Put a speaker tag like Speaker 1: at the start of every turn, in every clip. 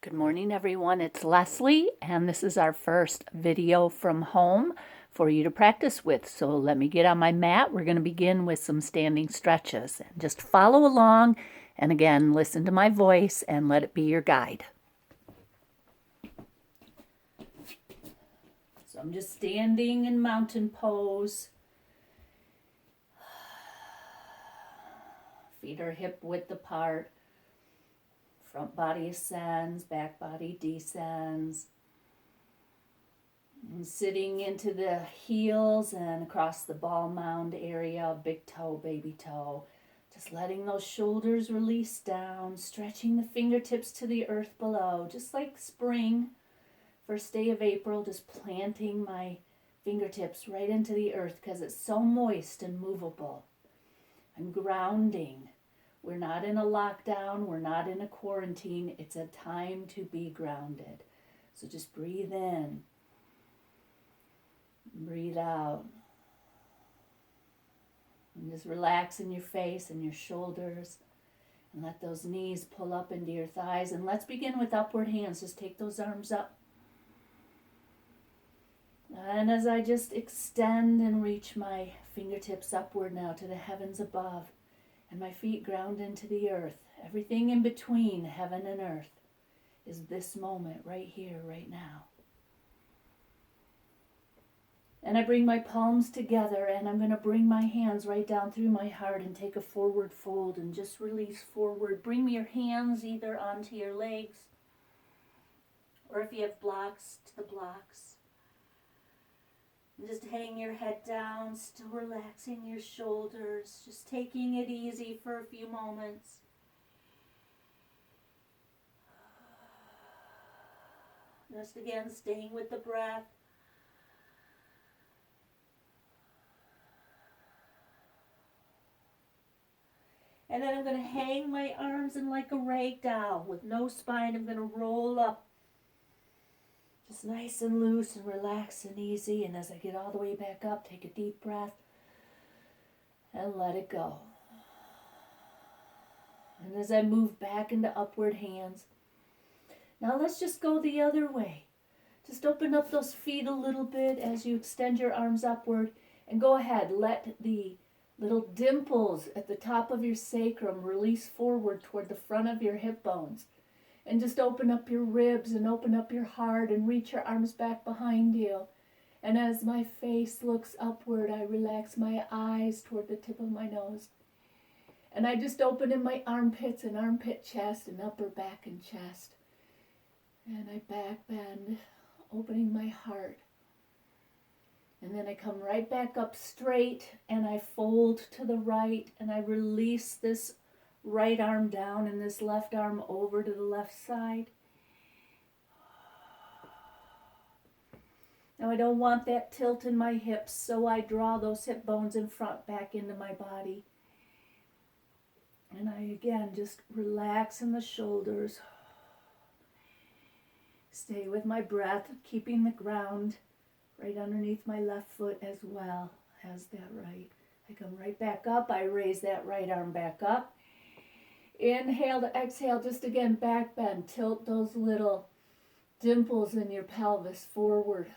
Speaker 1: Good morning, everyone. It's Leslie, and this is our first video from home for you to practice with. So let me get on my mat. We're going to begin with some standing stretches. And just follow along, and again, listen to my voice and let it be your guide. So I'm just standing in mountain pose. Feet are hip width apart. Front body ascends, back body descends. And sitting into the heels and across the ball mound area, big toe, baby toe. Just letting those shoulders release down, stretching the fingertips to the earth below, just like spring. First day of April, just planting my fingertips right into the earth because it's so moist and movable. I'm grounding. We're not in a lockdown. We're not in a quarantine. It's a time to be grounded. So just breathe in. Breathe out. And just relax in your face and your shoulders. And let those knees pull up into your thighs. And let's begin with upward hands. Just take those arms up. And as I just extend and reach my fingertips upward now to the heavens above. And my feet ground into the earth. Everything in between heaven and earth is this moment right here, right now. And I bring my palms together and I'm going to bring my hands right down through my heart and take a forward fold and just release forward. Bring your hands either onto your legs or if you have blocks, to the blocks. And just hang your head down, still relaxing your shoulders, just taking it easy for a few moments. Just again, staying with the breath. And then I'm going to hang my arms in like a rag doll with no spine. I'm going to roll up. Just nice and loose and relaxed and easy. And as I get all the way back up, take a deep breath and let it go. And as I move back into upward hands, now let's just go the other way. Just open up those feet a little bit as you extend your arms upward. And go ahead, let the little dimples at the top of your sacrum release forward toward the front of your hip bones. And just open up your ribs and open up your heart and reach your arms back behind you. And as my face looks upward, I relax my eyes toward the tip of my nose. And I just open in my armpits and armpit chest and upper back and chest. And I back bend, opening my heart. And then I come right back up straight and I fold to the right and I release this right arm down and this left arm over to the left side. Now I don't want that tilt in my hips, so I draw those hip bones in front back into my body. And I again just relax in the shoulders. Stay with my breath, keeping the ground right underneath my left foot as well as that right. I come right back up. I raise that right arm back up. Inhale to exhale, just again back bend. Tilt those little dimples in your pelvis forward.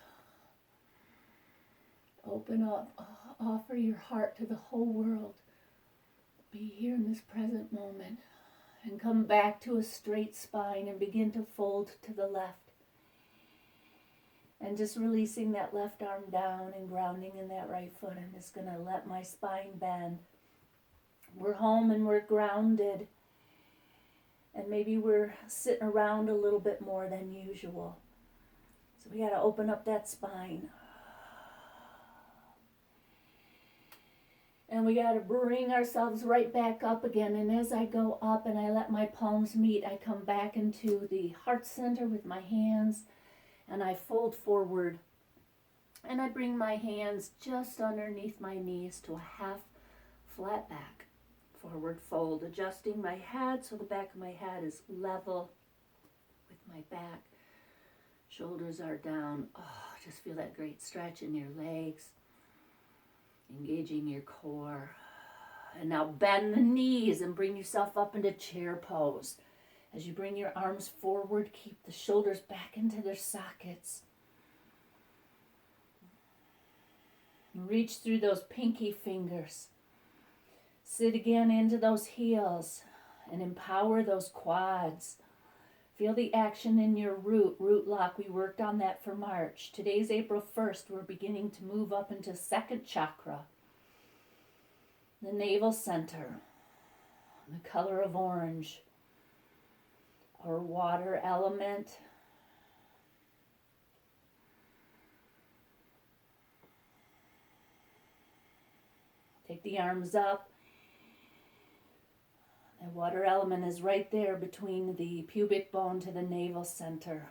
Speaker 1: Open up. Offer your heart to the whole world. Be here in this present moment. And come back to a straight spine and begin to fold to the left. And just releasing that left arm down and grounding in that right foot. I'm just going to let my spine bend. We're home and we're grounded. And maybe we're sitting around a little bit more than usual. So we got to open up that spine. And we got to bring ourselves right back up again. And as I go up and I let my palms meet, I come back into the heart center with my hands. And I fold forward. And I bring my hands just underneath my knees to a half flat back. Forward fold, adjusting my head so the back of my head is level with my back. Shoulders are down. Oh, just feel that great stretch in your legs. Engaging your core. And now bend the knees and bring yourself up into chair pose. As you bring your arms forward, keep the shoulders back into their sockets. Reach through those pinky fingers. Sit again into those heels and empower those quads. Feel the action in your root lock. We worked on that for March. Today's April 1st. We're beginning to move up into second chakra, the navel center, the color of orange, our water element. Take the arms up. The water element is right there between the pubic bone to the navel center.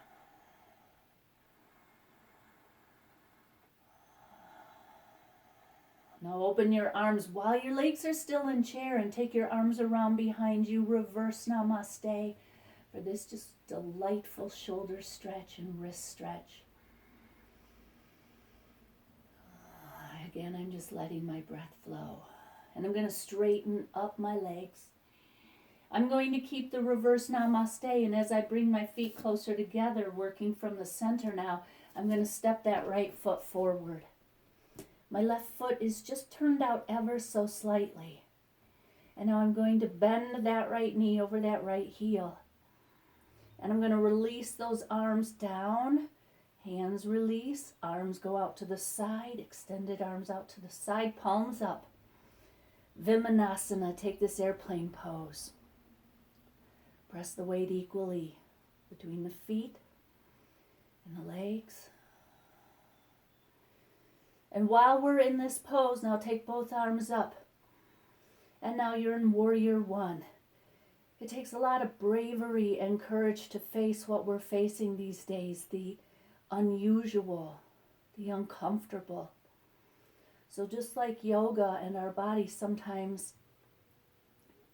Speaker 1: Now open your arms while your legs are still in chair and take your arms around behind you. Reverse namaste for this just delightful shoulder stretch and wrist stretch. Again, I'm just letting my breath flow. And I'm going to straighten up my legs. I'm going to keep the reverse namaste, and as I bring my feet closer together, working from the center now, I'm going to step that right foot forward. My left foot is just turned out ever so slightly. And now I'm going to bend that right knee over that right heel. And I'm going to release those arms down. Hands release, arms go out to the side, extended arms out to the side, palms up. Vimanasana, take this airplane pose. Press the weight equally between the feet and the legs. And while we're in this pose, now take both arms up. And now you're in Warrior One. It takes a lot of bravery and courage to face what we're facing these days, the unusual, the uncomfortable. So just like yoga and our body, sometimes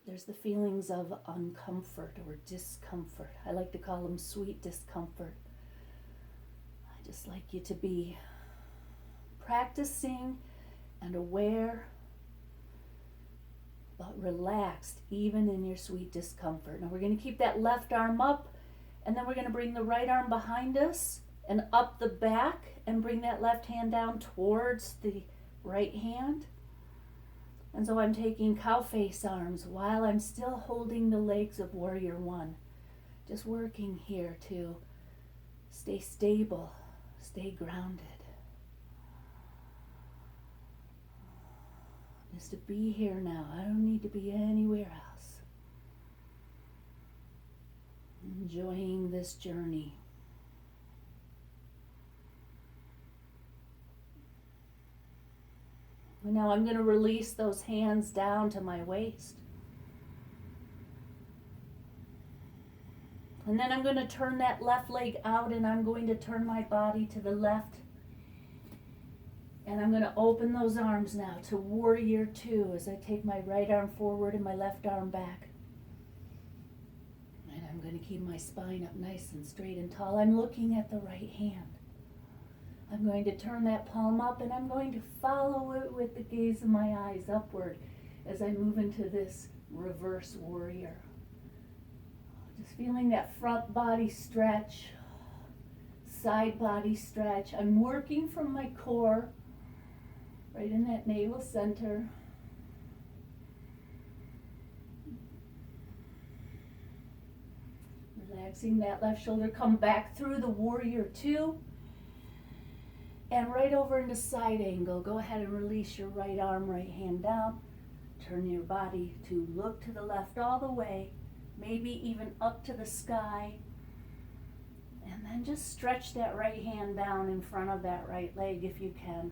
Speaker 1: there's the feelings of uncomfort or discomfort. I like to call them sweet discomfort. I just like you to be practicing and aware, but relaxed even in your sweet discomfort. Now we're going to keep that left arm up, and then we're going to bring the right arm behind us and up the back and bring that left hand down towards the right hand. And so I'm taking cow face arms while I'm still holding the legs of Warrior One. Just working here to stay stable, stay grounded. Just to be here now. I don't need to be anywhere else. Enjoying this journey. And now I'm going to release those hands down to my waist. And then I'm going to turn that left leg out, and I'm going to turn my body to the left. And I'm going to open those arms now to Warrior Two as I take my right arm forward and my left arm back. And I'm going to keep my spine up nice and straight and tall. I'm looking at the right hand. I'm going to turn that palm up, and I'm going to follow it with the gaze of my eyes upward as I move into this reverse warrior. Just feeling that front body stretch, side body stretch. I'm working from my core, right in that navel center. Relaxing that left shoulder, come back through the Warrior Two. And right over into side angle. Go ahead and release your right arm, right hand down. Turn your body to look to the left all the way, maybe even up to the sky. And then just stretch that right hand down in front of that right leg if you can.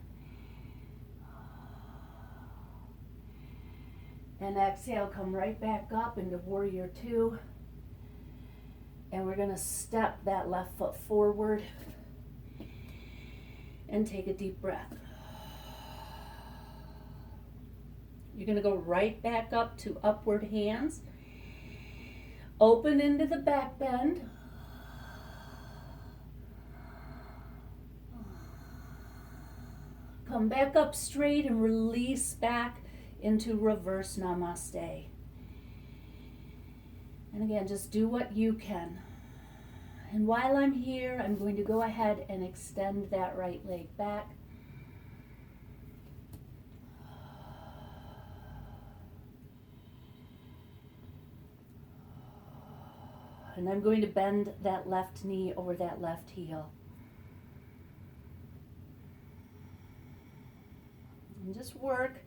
Speaker 1: And exhale, come right back up into Warrior Two. And we're going to step that left foot forward. And take a deep breath. You're going to go right back up to upward hands. Open into the back bend. Come back up straight and release back into reverse namaste. And again, just do what you can. And while I'm here, I'm going to go ahead and extend that right leg back. And I'm going to bend that left knee over that left heel. And just work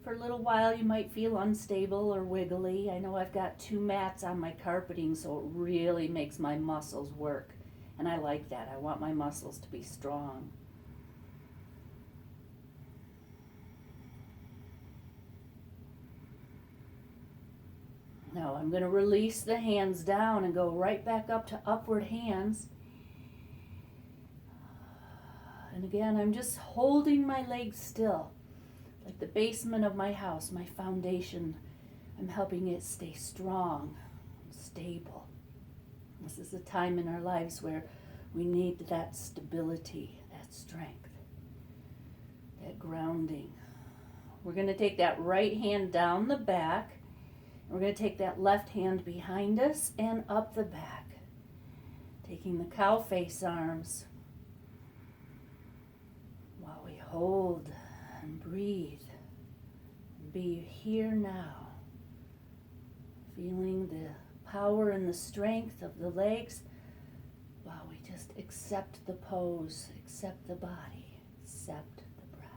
Speaker 1: for a little while. You might feel unstable or wiggly. I know I've got 2 mats on my carpeting, so it really makes my muscles work. And I like that. I want my muscles to be strong. Now I'm going to release the hands down and go right back up to upward hands. And again, I'm just holding my legs still, like the basement of my house, my foundation. I'm helping it stay strong, stable. This is a time in our lives where we need that stability, that strength, that grounding. We're going to take that right hand down the back. We're going to take that left hand behind us and up the back. Taking the cow face arms while we hold and breathe. Be here now. Feeling the power and the strength of the legs while we just accept the pose, accept the body, accept the breath.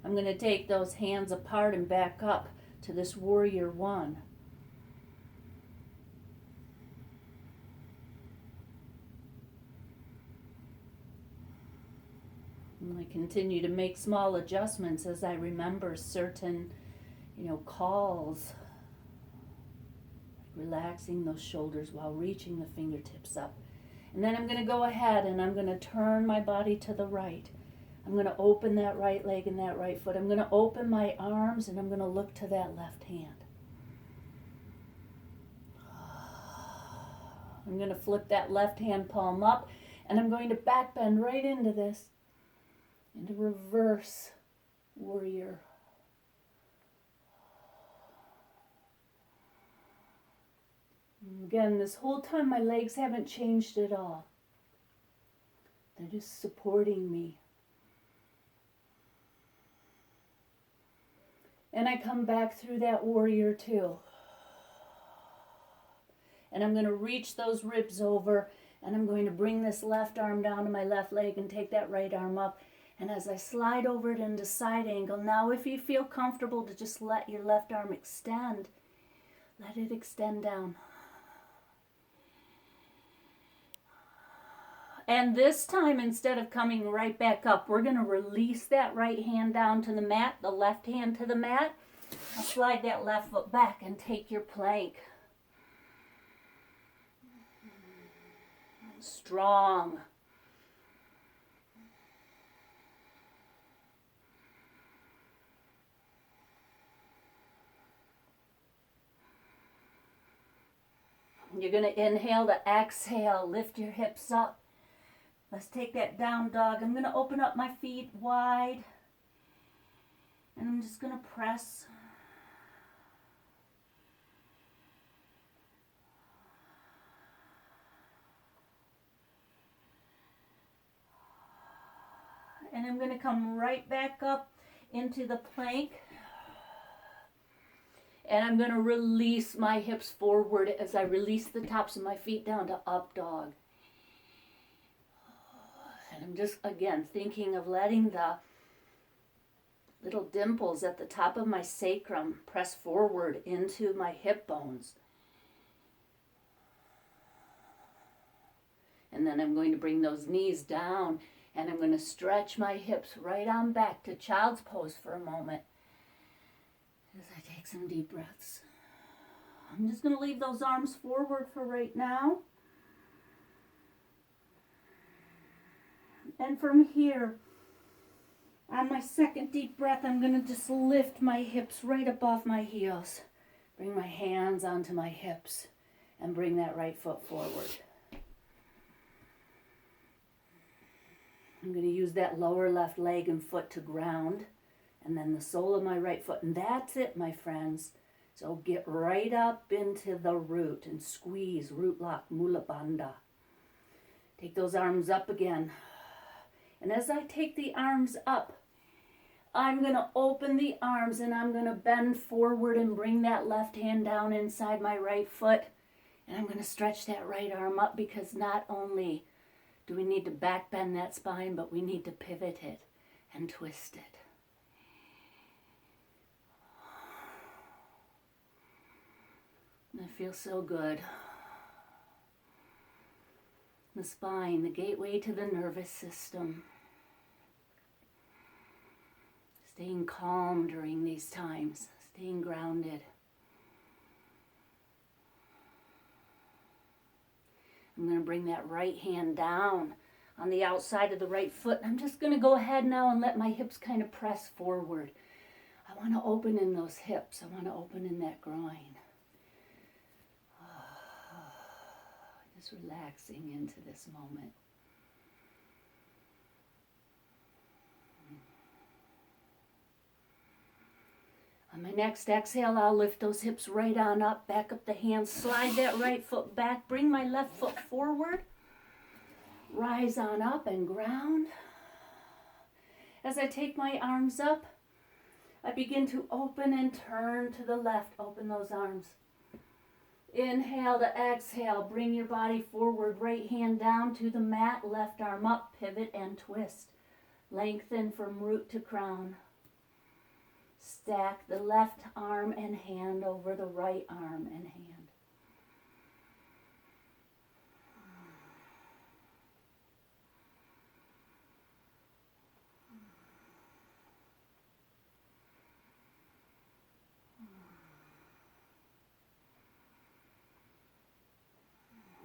Speaker 1: I'm going to take those hands apart and back up to this warrior one. And I continue to make small adjustments as I remember certain, calls. Relaxing those shoulders while reaching the fingertips up. And then I'm going to go ahead and I'm going to turn my body to the right. I'm going to open that right leg and that right foot. I'm going to open my arms and I'm going to look to that left hand. I'm going to flip that left hand palm up and I'm going to back bend right into this, into reverse warrior. And again, this whole time my legs haven't changed at all. They're just supporting me. And I come back through that warrior two. And I'm going to reach those ribs over and I'm going to bring this left arm down to my left leg and take that right arm up. And as I slide over it into side angle, now if you feel comfortable to just let your left arm extend, let it extend down. And this time, instead of coming right back up, we're going to release that right hand down to the mat, the left hand to the mat. I'll slide that left foot back and take your plank. Strong. You're going to inhale to exhale, lift your hips up. Let's take that down dog. I'm going to open up my feet wide. And I'm just going to press. And I'm going to come right back up into the plank. And I'm going to release my hips forward as I release the tops of my feet down to up dog. And I'm just, again, thinking of letting the little dimples at the top of my sacrum press forward into my hip bones. And then I'm going to bring those knees down and I'm going to stretch my hips right on back to child's pose for a moment as I take some deep breaths. I'm just going to leave those arms forward for right now. And from here, on my second deep breath, I'm going to just lift my hips right above my heels. Bring my hands onto my hips and bring that right foot forward. I'm going to use that lower left leg and foot to ground, and then the sole of my right foot. And that's it, my friends. So get right up into the root and squeeze, root lock, Mula Bandha. Take those arms up again. And as I take the arms up, I'm going to open the arms and I'm going to bend forward and bring that left hand down inside my right foot. And I'm going to stretch that right arm up, because not only do we need to back bend that spine, but we need to pivot it and twist it. And it feels so good. The spine, the gateway to the nervous system. Staying calm during these times, staying grounded. I'm going to bring that right hand down on the outside of the right foot. I'm just going to go ahead now and let my hips kind of press forward. I want to open in those hips. I want to open in that groin. Just relaxing into this moment. On my next exhale, I'll lift those hips right on up, back up the hands, slide that right foot back, bring my left foot forward, rise on up and ground. As I take my arms up, I begin to open and turn to the left. Open those arms. Inhale to exhale, bring your body forward, right hand down to the mat, left arm up, pivot and twist. Lengthen from root to crown. Stack the left arm and hand over the right arm and hand.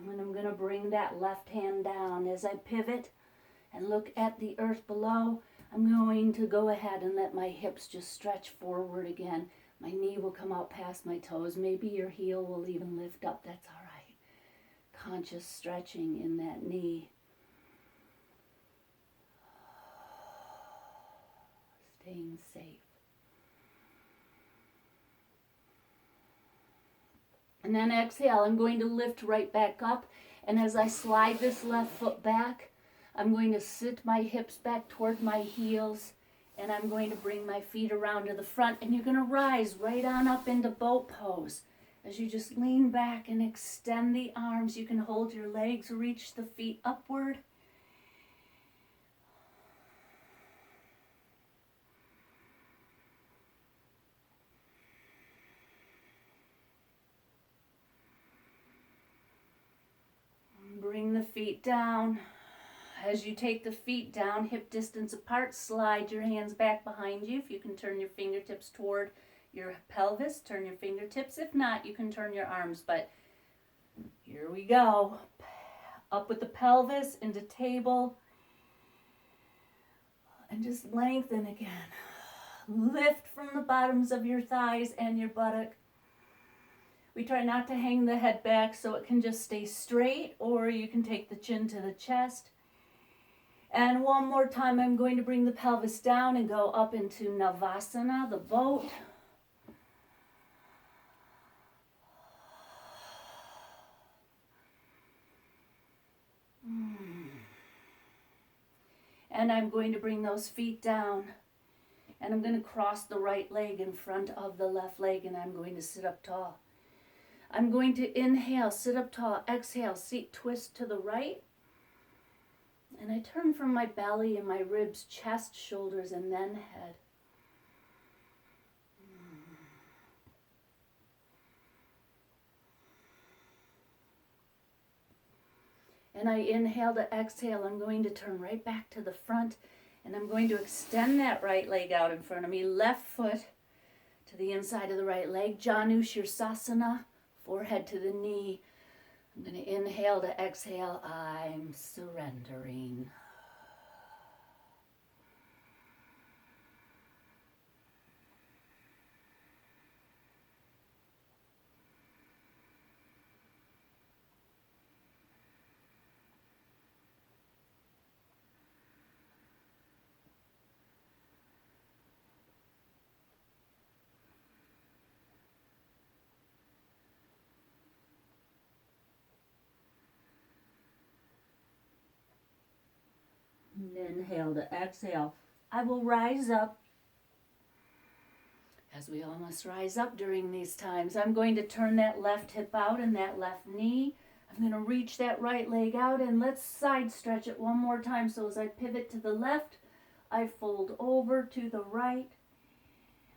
Speaker 1: And I'm going to bring that left hand down. As I pivot and look at the earth below, I'm going to go ahead and let my hips just stretch forward again. My knee will come out past my toes. Maybe your heel will even lift up. That's all right. Conscious stretching in that knee. Staying safe. And then exhale, I'm going to lift right back up. And as I slide this left foot back, I'm going to sit my hips back toward my heels. And I'm going to bring my feet around to the front. And you're going to rise right on up into boat pose. As you just lean back and extend the arms, you can hold your legs, reach the feet upward. Bring the feet down. As you take the feet down, hip distance apart, slide your hands back behind you. If you can turn your fingertips toward your pelvis, turn your fingertips. If not, you can turn your arms, but here we go. Up with the pelvis, into table. And just lengthen again. Lift from the bottoms of your thighs and your buttock. We try not to hang the head back so it can just stay straight, or you can take the chin to the chest. And one more time, I'm going to bring the pelvis down and go up into Navasana, the boat. And I'm going to bring those feet down. And I'm going to cross the right leg in front of the left leg, and I'm going to sit up tall. I'm going to inhale, sit up tall, exhale, seat twist to the right. And I turn from my belly and my ribs, chest, shoulders, and then head. And I inhale to exhale. I'm going to turn right back to the front, and I'm going to extend that right leg out in front of me, left foot to the inside of the right leg, Janu Shirsasana. Forehead to the knee. I'm going to inhale to exhale. I'm surrendering. And inhale to exhale. I will rise up. As we all must rise up during these times, I'm going to turn that left hip out and that left knee. I'm going to reach that right leg out, and let's side stretch it one more time. So as I pivot to the left, I fold over to the right.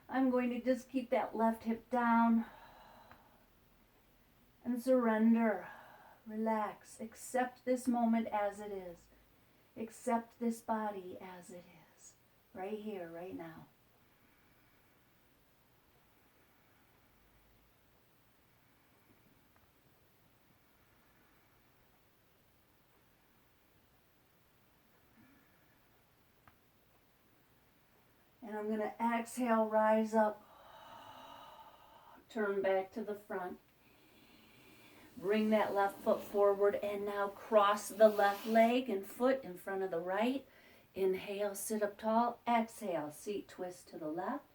Speaker 1: I'm going to just keep that left hip down and surrender. Relax. Accept this moment as it is. Accept this body as it is. Right here, right now. And I'm going to exhale, rise up, turn back to the front. Bring that left foot forward and now cross the left leg and foot in front of the right. Inhale, sit up tall. Exhale, seat twist to the left.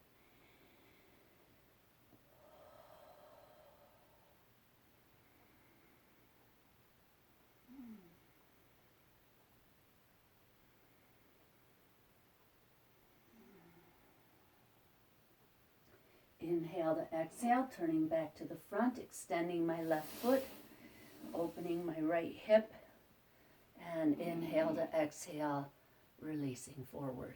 Speaker 1: Inhale to exhale, turning back to the front, extending my left foot, opening my right hip, and inhale to exhale, releasing forward.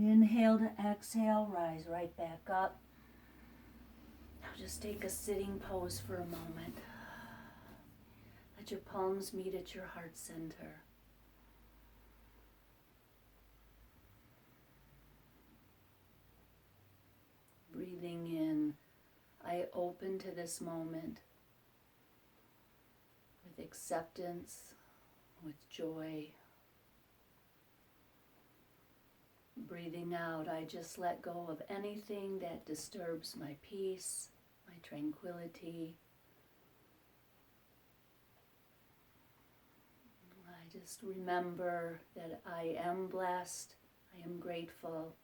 Speaker 1: Inhale to exhale, rise right back up. Now just take a sitting pose for a moment. Let your palms meet at your heart center. Breathing in, I open to this moment with acceptance, with joy. Breathing out, I just let go of anything that disturbs my peace, my tranquility. I just remember that I am blessed, I am grateful,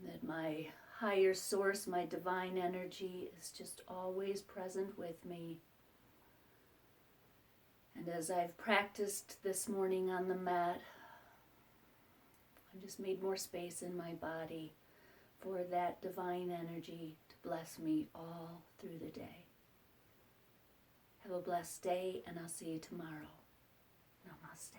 Speaker 1: that my higher source, my divine energy is just always present with me. And as I've practiced this morning on the mat, I've just made more space in my body for that divine energy to bless me all through the day. Have a blessed day, and I'll see you tomorrow. Namaste.